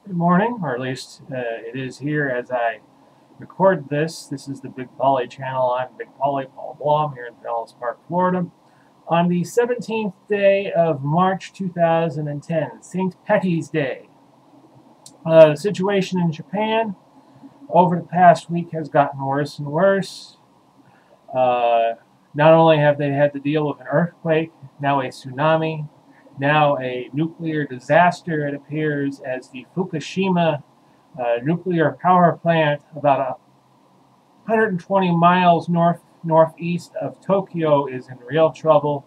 Good morning, or at least it is here as I record this. This is the Big Polly channel. I'm Big Polly, Paul Blom, here in Pinellas Park, Florida. On the 17th day of March 2010, St. Patty's Day. The situation in Japan over the past week has gotten worse and worse. Not only have they had to deal with an earthquake, now a tsunami, now a nuclear disaster, it appears, as the Fukushima nuclear power plant about 120 miles northeast of Tokyo is in real trouble,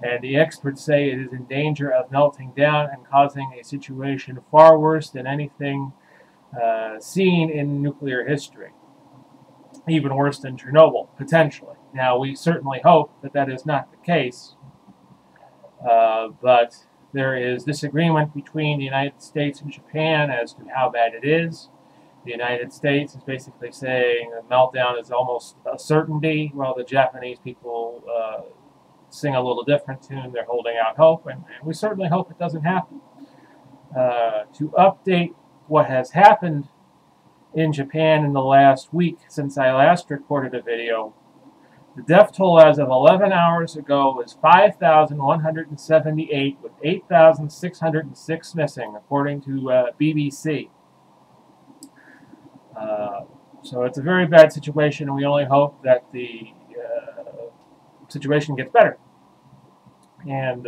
and the experts say it is in danger of melting down and causing a situation far worse than anything seen in nuclear history. Even worse than Chernobyl, potentially. Now, we certainly hope that that is not the case, but there is disagreement between the United States and Japan as to how bad it is. The United States is basically saying a meltdown is almost a certainty, while the Japanese people sing a little different tune. They're holding out hope, and we certainly hope it doesn't happen. To update what has happened in Japan in the last week since I last recorded a video, the death toll as of 11 hours ago was 5,178, with 8,606 missing, according to BBC. So it's a very bad situation, and we only hope that the situation gets better. And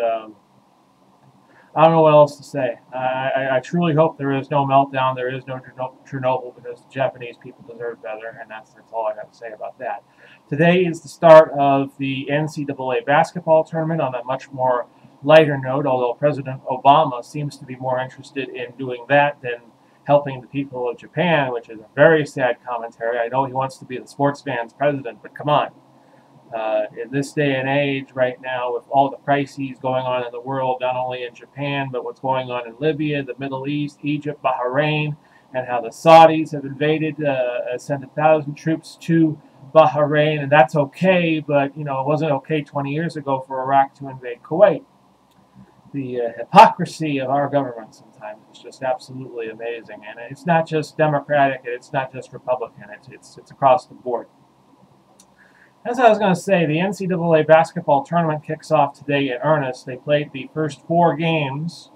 I don't know what else to say. I truly hope there is no meltdown, there is no Chernobyl, because the Japanese people deserve better, and that's all I have to say about that. Today is the start of the NCAA basketball tournament on a much more lighter note, although President Obama seems to be more interested in doing that than helping the people of Japan, which is a very sad commentary. I know he wants to be the sports fans president, but come on. In this day and age, right now, with all the crises going on in the world, not only in Japan, but what's going on in Libya, the Middle East, Egypt, Bahrain, and how the Saudis have invaded, sent 1,000 troops to Bahrain, and that's okay, but it wasn't okay 20 years ago for Iraq to invade Kuwait. The hypocrisy of our government sometimes is just absolutely amazing, and it's not just Democratic, and it's not just Republican, it's across the board. As I was going to say, the NCAA basketball tournament kicks off today in earnest. They played the first 4 games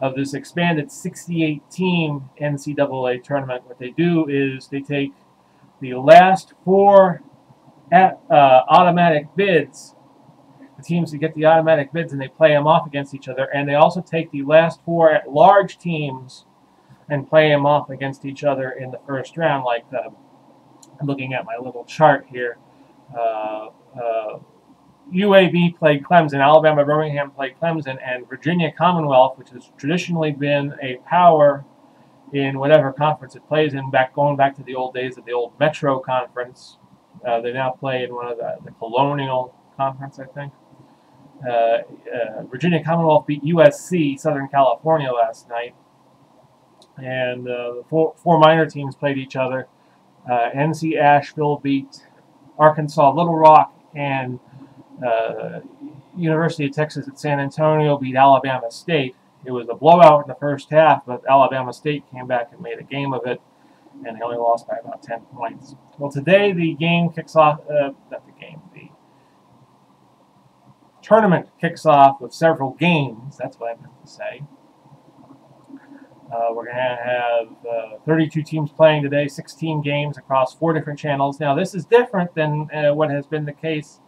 of this expanded 68-team NCAA tournament. What they do is they take the last 4 automatic bids, the teams that get the automatic bids, and they play them off against each other. And they also take the last 4 at-large teams and play them off against each other in the first round. Like I'm looking at my little chart here. UAB played Clemson, Alabama Birmingham played Clemson, and Virginia Commonwealth, which has traditionally been a power in whatever conference it plays in, going back to the old days of the old Metro Conference. They now play in one of the Colonial Conference, I think. Virginia Commonwealth beat USC, Southern California, last night. And the four minor teams played each other. NC Asheville beat Arkansas Little Rock, and University of Texas at San Antonio beat Alabama State. It was a blowout in the first half, but Alabama State came back and made a game of it, and they only lost by about 10 points. Well, today the game kicks off, the tournament kicks off with several games. That's what I meant to say. We're going to have 32 teams playing today, 16 games across 4 different channels. Now, this is different than what has been the case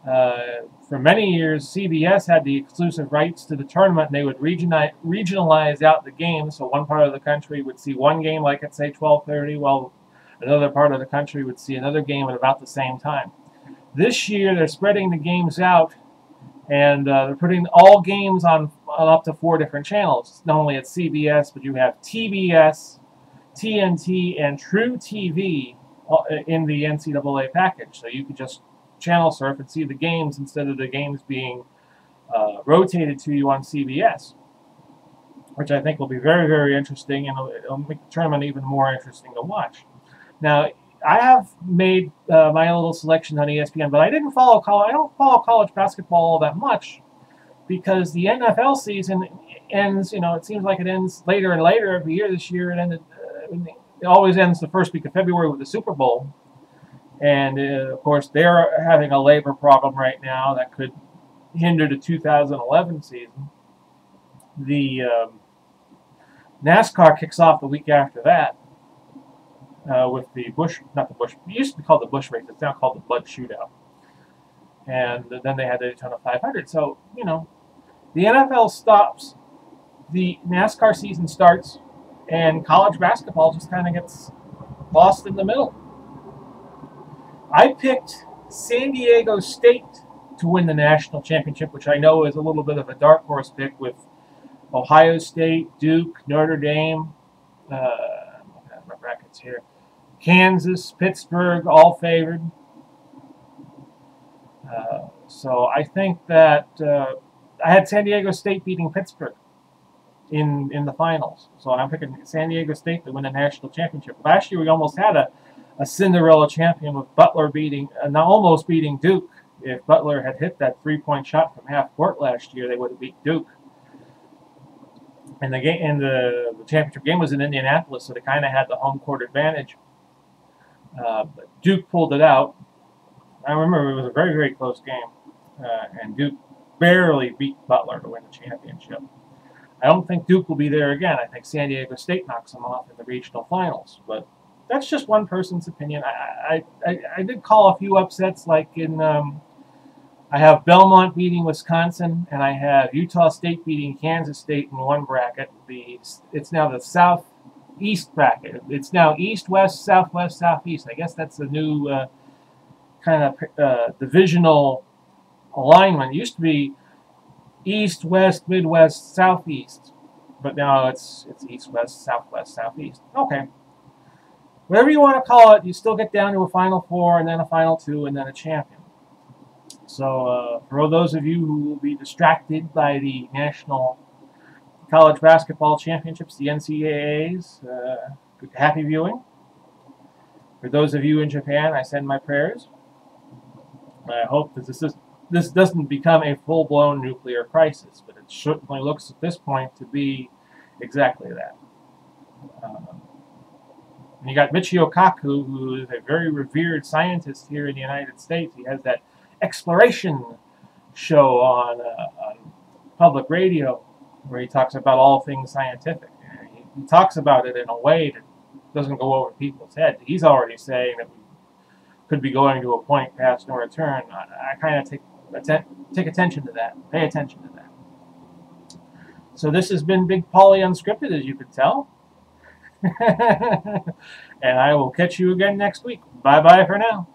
for many years. CBS had the exclusive rights to the tournament, and they would regionalize out the games. So one part of the country would see one game, like at, say, 12:30, while another part of the country would see another game at about the same time. This year, they're spreading the games out, and they're putting all games on up to 4 different channels. Not only at CBS, but you have TBS, TNT, and True TV in the NCAA package. So you could just channel surf and see the games instead of the games being rotated to you on CBS, which I think will be very, very interesting, and it'll make the tournament even more interesting to watch. Now, I have made my little selections on ESPN, but I didn't follow college. I don't follow college basketball all that much. because the NFL season ends, it seems like it ends later and later every year. This year it ended, it always ends the first week of February with the Super Bowl. And, of course, they're having a labor problem right now that could hinder the 2011 season. The NASCAR kicks off the week after that with the it used to be called the Busch race. It's now called the Blood Shootout. And then they had the Daytona 500. So, the NFL stops, the NASCAR season starts, and college basketball just kind of gets lost in the middle. I picked San Diego State to win the national championship, which I know is a little bit of a dark horse pick with Ohio State, Duke, Notre Dame, my brackets here, Kansas, Pittsburgh, all favored. So I think that I had San Diego State beating Pittsburgh in the finals. So I'm picking San Diego State to win the national championship. Last year we almost had a Cinderella champion with Butler almost beating Duke. If Butler had hit that three-point shot from half court last year, they would have beat Duke. And the championship game was in Indianapolis, so they kind of had the home court advantage. But Duke pulled it out. I remember it was a very, very close game, and Duke barely beat Butler to win the championship. I don't think Duke will be there again. I think San Diego State knocks them off in the regional finals, but that's just one person's opinion. I did call a few upsets, like in I have Belmont beating Wisconsin, and I have Utah State beating Kansas State in one bracket. It's now the Southeast bracket. It's now East, West, Southwest, Southeast. I guess that's a new kind of divisional alignment. It used to be East, West, Midwest, Southeast, but now it's East, West, Southwest, Southeast. Okay. Whatever you want to call it, you still get down to a Final Four, and then a Final Two, and then a champion. So for those of you who will be distracted by the National College Basketball Championships, the NCAAs, happy viewing. For those of you in Japan, I send my prayers. I hope that this doesn't become a full-blown nuclear crisis, but it certainly looks at this point to be exactly that. And you got Michio Kaku, who is a very revered scientist here in the United States. He has that exploration show on public radio where he talks about all things scientific. He talks about it in a way that doesn't go over people's head. He's already saying that we could be going to a point past no return. I kind of take attention to that, pay attention to that. So this has been Big Paulie Unscripted, as you can tell. And I will catch you again next week. Bye-bye for now.